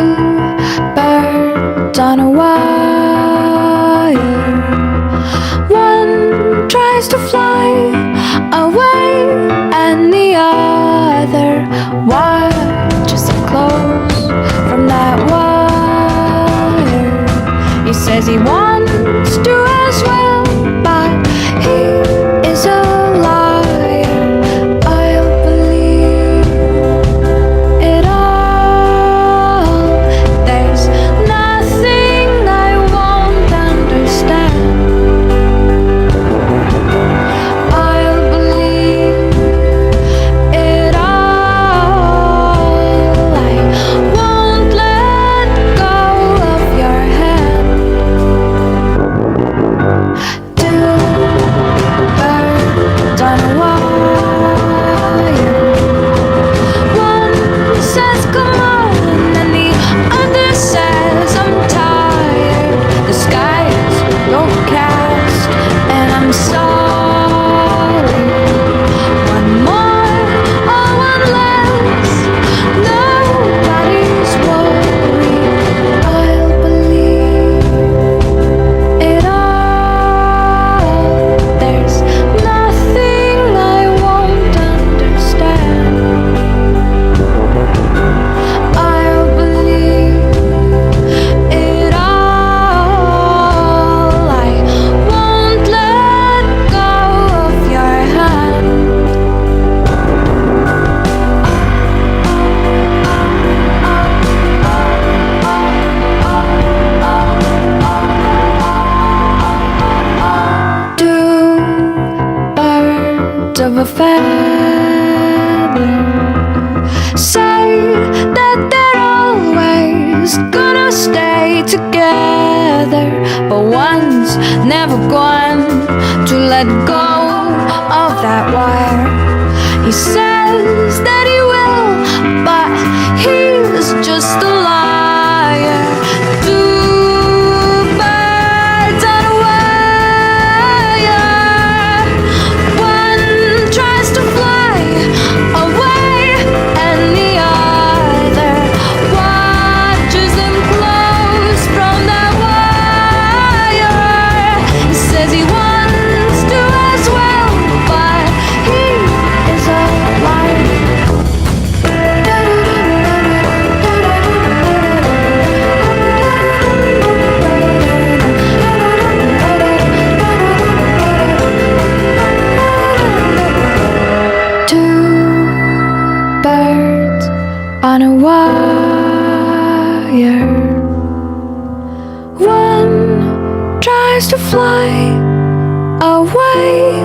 Two birds on a wire. One tries to fly away, and the other watches it close from that wire. He says he wants to as well, but he is a liar. I'll believe it all. There's nothing I won't understand. I'll believe it all. I won't let go of your hand. Two birds on a wire. One says come on, and the other says I'm tired. The sky is overcast, and I'm sorry. One more or one less, nobody's worried. I'll believe it all. There's nothing I won't understand. I'll believe it all. I won't let go of your hand. Two birds of a feather say that they're always gonna stay together, but one's never going to let go of that wire. He says that he will, but he's just a liar. Two birds on a wire. One tries to fly away, and the other watches them close from that wire. He says he wants to as well, but he is a liar. Two birds on a wire. One tries to fly away,